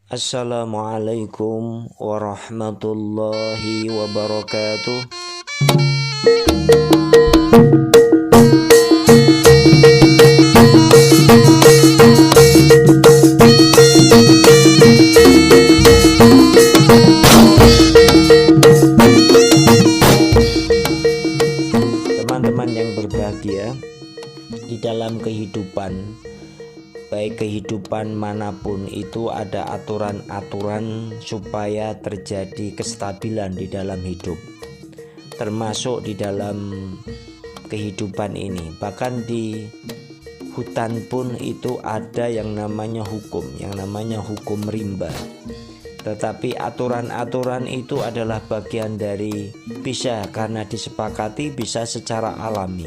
Assalamualaikum warahmatullahi wabarakatuh. Teman-teman yang berbahagia, di dalam kehidupan, baik kehidupan manapun itu ada aturan-aturan supaya terjadi kestabilan di dalam hidup, termasuk di dalam kehidupan ini. Bahkan di hutan pun itu ada yang namanya hukum rimba. Tetapi aturan-aturan itu adalah bagian dari bisa karena disepakati, bisa secara alami,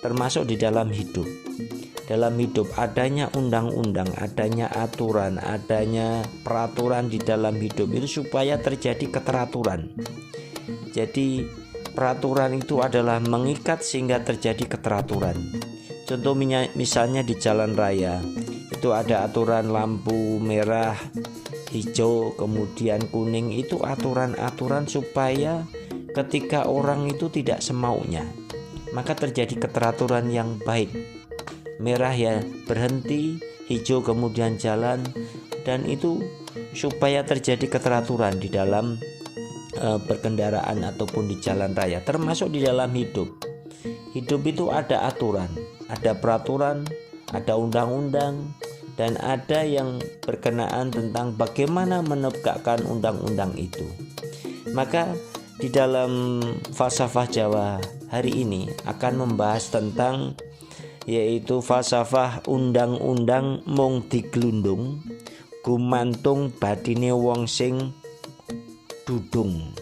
termasuk di dalam hidup. Dalam hidup adanya undang-undang, adanya aturan, adanya peraturan di dalam hidup itu supaya terjadi keteraturan. Jadi peraturan itu adalah mengikat sehingga terjadi keteraturan. Contoh misalnya di jalan raya itu ada aturan lampu merah, hijau, kemudian kuning. Itu aturan-aturan supaya ketika orang itu tidak semaunya, maka terjadi keteraturan yang baik. Merah ya berhenti, hijau kemudian jalan, dan itu supaya terjadi keteraturan di dalam berkendaraan ataupun di jalan raya, termasuk di dalam hidup. Hidup itu ada aturan, ada peraturan, ada undang-undang, dan ada yang berkenaan tentang bagaimana menegakkan undang-undang itu. Maka di dalam falsafah Jawa hari ini akan membahas tentang, yaitu falsafah undang-undang mung diglundung gumantung badine wong sing dudung.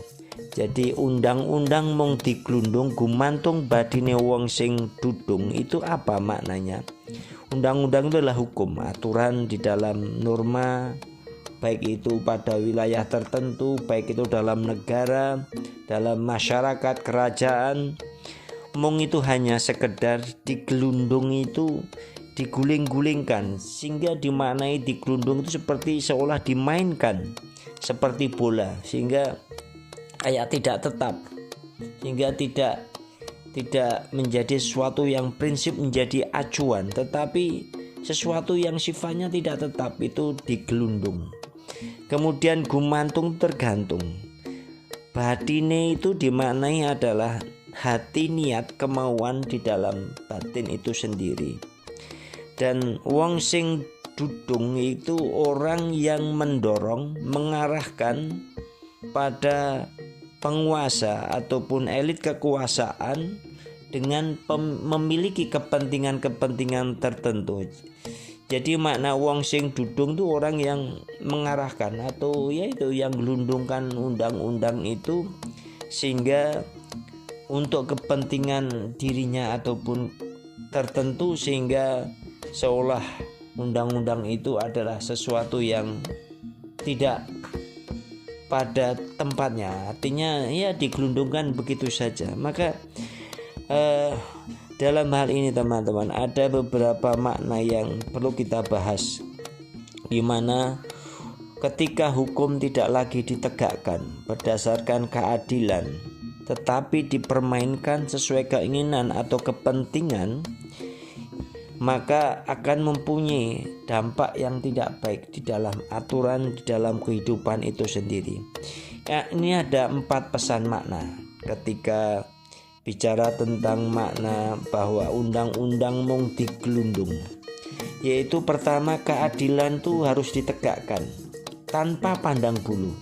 Jadi undang-undang mung diglundung gumantung badine wong sing dudung itu apa maknanya? Undang-undang itu adalah hukum, aturan di dalam norma, baik itu pada wilayah tertentu, baik itu dalam negara, dalam masyarakat, kerajaan. Mung itu hanya sekedar digelundung, itu diguling-gulingkan, sehingga dimaknai digelundung itu seperti seolah dimainkan seperti bola, sehingga kayak tidak tetap, sehingga tidak menjadi sesuatu yang prinsip menjadi acuan, tetapi sesuatu yang sifatnya tidak tetap itu digelundung. Kemudian gumantung tergantung. Batine itu dimaknai adalah hati, niat, kemauan di dalam batin itu sendiri. Dan wong sing dudung itu orang yang mendorong, mengarahkan pada penguasa ataupun elit kekuasaan dengan memiliki kepentingan-kepentingan tertentu. Jadi makna wong sing dudung itu orang yang mengarahkan atau yaitu yang gelundungkan undang-undang itu sehingga untuk kepentingan dirinya ataupun tertentu, sehingga seolah undang-undang itu adalah sesuatu yang tidak pada tempatnya, artinya ya digelundungkan begitu saja. Maka dalam hal ini teman-teman ada beberapa makna yang perlu kita bahas, di mana ketika hukum tidak lagi ditegakkan berdasarkan keadilan, tetapi dipermainkan sesuai keinginan atau kepentingan, maka akan mempunyai dampak yang tidak baik di dalam aturan, di dalam kehidupan itu sendiri. Ya, ini ada 4 pesan makna ketika bicara tentang makna bahwa undang-undang mung digelundung. Yaitu pertama, keadilan itu harus ditegakkan tanpa pandang bulu.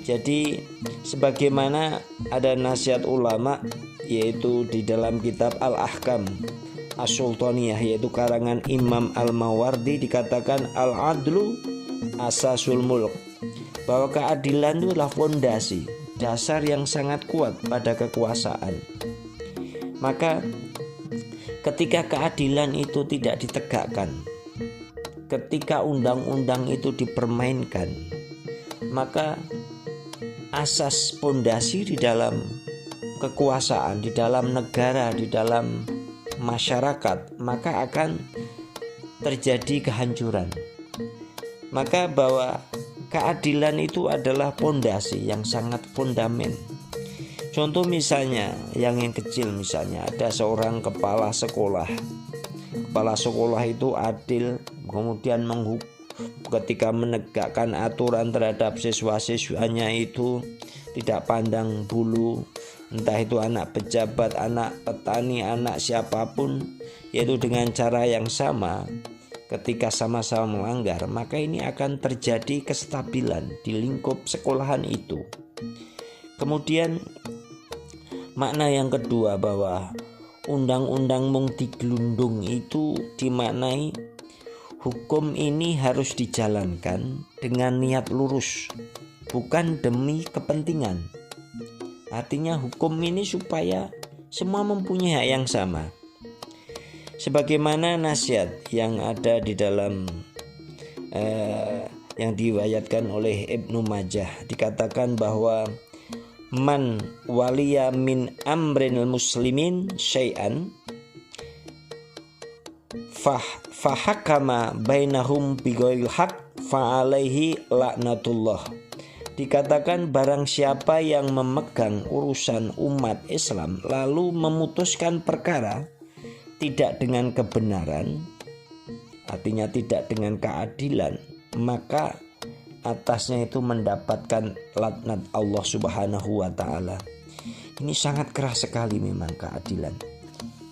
Jadi sebagaimana ada nasihat ulama, yaitu di dalam kitab Al-Ahkam As-Sultaniyah, yaitu karangan Imam Al-Mawardi, dikatakan al-adlu asasul mulk, bahwa keadilan itu adalah fondasi, dasar yang sangat kuat pada kekuasaan. Maka ketika keadilan itu tidak ditegakkan, ketika undang-undang itu dipermainkan, maka asas fondasi di dalam kekuasaan, di dalam negara, di dalam masyarakat, maka akan terjadi kehancuran. Maka bahwa keadilan itu adalah pondasi yang sangat fondamen. Contoh misalnya yang kecil, misalnya ada seorang kepala sekolah. Kepala sekolah itu adil, kemudian ketika menegakkan aturan terhadap siswa-siswanya itu tidak pandang bulu, entah itu anak pejabat, anak petani, anak siapapun, yaitu dengan cara yang sama. Ketika sama-sama melanggar, maka ini akan terjadi kestabilan di lingkup sekolahan itu. Kemudian makna yang kedua, bahwa undang-undang mung diglundung itu dimaknai hukum ini harus dijalankan dengan niat lurus, bukan demi kepentingan. Artinya hukum ini supaya semua mempunyai hak yang sama. Sebagaimana nasihat yang ada di dalam yang diriwayatkan oleh Ibnu Majah, dikatakan bahwa man waliya min amrinil muslimin syai'an fahakama bainahum bighairil haq fa alaihi laknatullah. Dikatakan barang siapa yang memegang urusan umat Islam lalu memutuskan perkara tidak dengan kebenaran, artinya tidak dengan keadilan, maka atasnya itu mendapatkan laknat Allah Subhanahu wa ta'ala. Ini sangat keras sekali memang keadilan,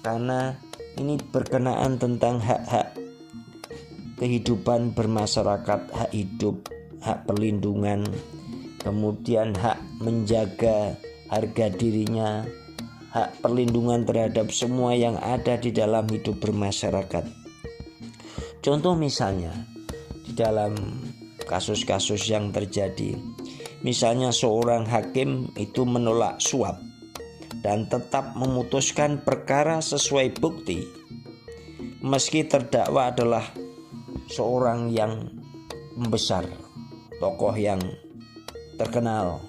karena ini berkenaan tentang hak-hak kehidupan bermasyarakat, hak hidup, hak perlindungan, kemudian hak menjaga harga dirinya, hak perlindungan terhadap semua yang ada di dalam hidup bermasyarakat. Contoh misalnya di dalam kasus-kasus yang terjadi, misalnya seorang hakim itu menolak suap dan tetap memutuskan perkara sesuai bukti, meski terdakwa adalah seorang yang membesar, tokoh yang terkenal.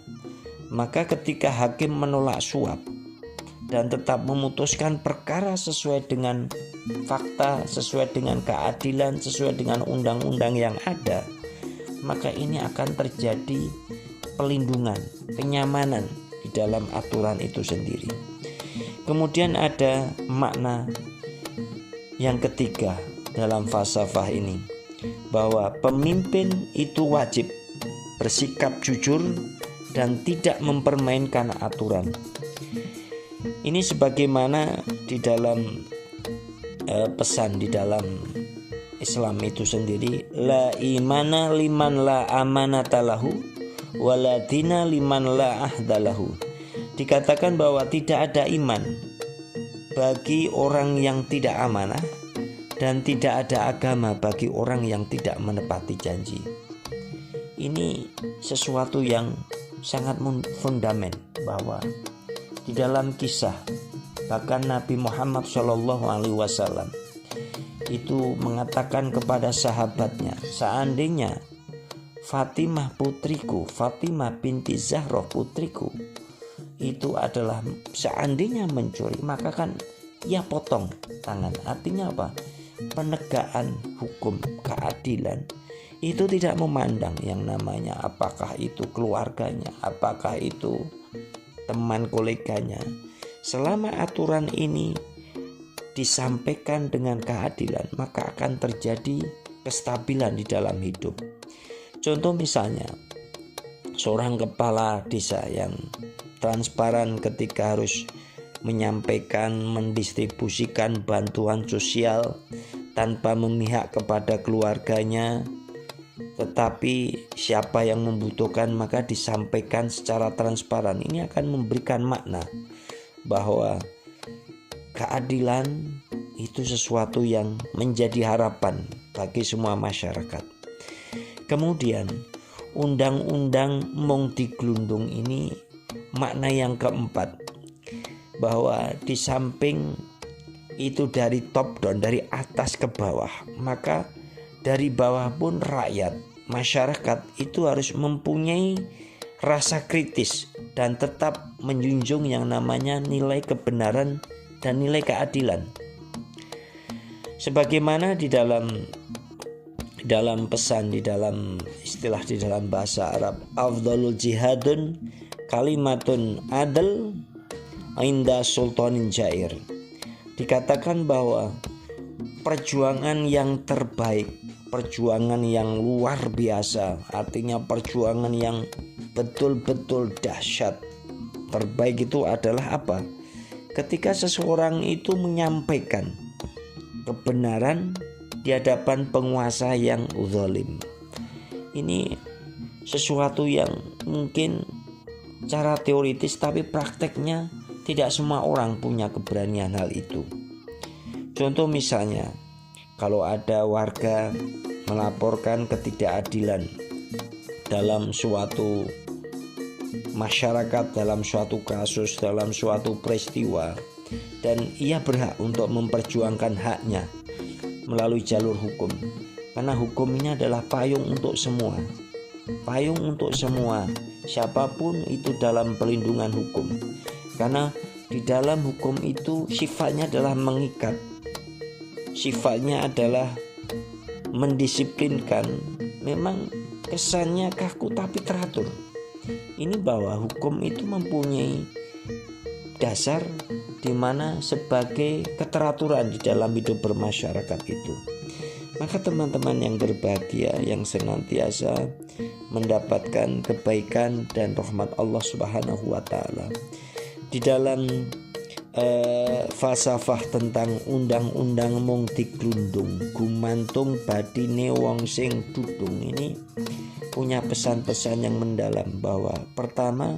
Maka ketika hakim menolak suap dan tetap memutuskan perkara sesuai dengan fakta, sesuai dengan keadilan, sesuai dengan undang-undang yang ada, maka ini akan terjadi pelindungan, kenyamanan di dalam aturan itu sendiri. Kemudian ada makna yang ketiga dalam falsafah ini, bahwa pemimpin itu wajib bersikap jujur dan tidak mempermainkan aturan. Ini sebagaimana di dalam pesan di dalam Islam itu sendiri, la imana liman la amanata lahu wala dina liman la ahdalahu. Dikatakan bahwa tidak ada iman bagi orang yang tidak amanah, dan tidak ada agama bagi orang yang tidak menepati janji. Ini sesuatu yang sangat fundamental, bahwa di dalam kisah bahkan Nabi Muhammad SAW itu mengatakan kepada sahabatnya, seandainya Fatimah putriku, Fatimah binti Zahra putriku itu adalah seandainya mencuri, maka kan ia potong tangan. Artinya apa? Penegakan hukum, keadilan itu tidak memandang yang namanya apakah itu keluarganya, apakah itu teman koleganya. Selama aturan ini disampaikan dengan keadilan, maka akan terjadi kestabilan di dalam hidup. Contoh misalnya seorang kepala desa yang transparan ketika harus menyampaikan, mendistribusikan bantuan sosial tanpa memihak kepada keluarganya, tetapi siapa yang membutuhkan maka disampaikan secara transparan. Ini akan memberikan makna bahwa keadilan itu sesuatu yang menjadi harapan bagi semua masyarakat. Kemudian undang-undang mung diglundung ini makna yang keempat, bahwa di samping itu dari top down, dari atas ke bawah, maka dari bawah pun rakyat, masyarakat itu harus mempunyai rasa kritis dan tetap menjunjung yang namanya nilai kebenaran dan nilai keadilan. Sebagaimana di dalam dalam pesan, di dalam istilah di dalam bahasa Arab, afdalul jihadun kalimatun adl inda sultanin jair. Dikatakan bahwa perjuangan yang terbaik, perjuangan yang luar biasa, artinya perjuangan yang betul-betul dahsyat, terbaik itu adalah apa? Ketika seseorang itu menyampaikan kebenaran di hadapan penguasa yang zalim. Ini sesuatu yang mungkin cara teoritis, tapi prakteknya tidak semua orang punya keberanian hal itu. Contoh misalnya, kalau ada warga melaporkan ketidakadilan dalam suatu masyarakat, dalam suatu kasus, dalam suatu peristiwa, dan ia berhak untuk memperjuangkan haknya melalui jalur hukum, karena hukum ini adalah payung untuk semua, payung untuk semua, siapapun itu dalam perlindungan hukum. Karena di dalam hukum itu sifatnya adalah mengikat, sifatnya adalah mendisiplinkan. Memang kesannya kaku tapi teratur. Ini bahwa hukum itu mempunyai dasar di mana sebagai keteraturan di dalam hidup bermasyarakat itu. Maka teman-teman yang berbahagia, yang senantiasa mendapatkan kebaikan dan rahmat Allah Subhanahu wa taala, di dalam falsafah tentang undang-undang mung diglundung gumantung badine wong sing dudung ini punya pesan-pesan yang mendalam, bahwa pertama,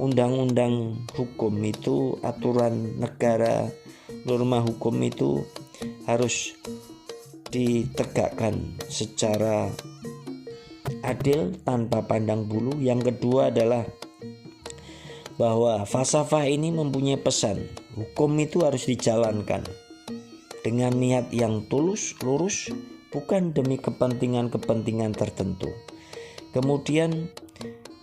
undang-undang hukum itu, aturan negara, norma hukum itu harus ditegakkan secara adil tanpa pandang bulu. Yang kedua adalah bahwa falsafah ini mempunyai pesan, hukum itu harus dijalankan dengan niat yang tulus, lurus, bukan demi kepentingan-kepentingan tertentu. Kemudian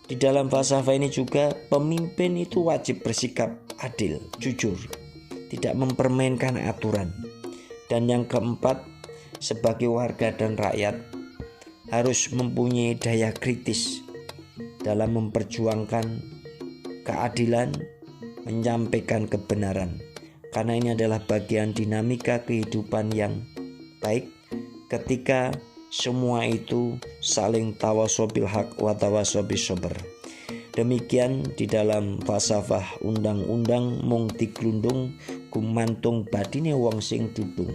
di dalam falsafah ini juga pemimpin itu wajib bersikap adil, jujur, tidak mempermainkan aturan. Dan yang keempat, sebagai warga dan rakyat harus mempunyai daya kritis dalam memperjuangkan keadilan, menyampaikan kebenaran. Karena ini adalah bagian dinamika kehidupan yang baik ketika semua itu saling tawasobil haq wa tawasobil sabr. Demikian di dalam falsafah undang-undang mung diglundung gumantung badine wong sing dudung.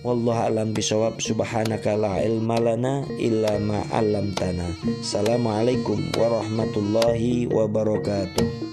Wallahu a'lam bishawab. Subhanaka la ilma lana illa ma 'allamtana. Assalamualaikum warahmatullahi wabarakatuh.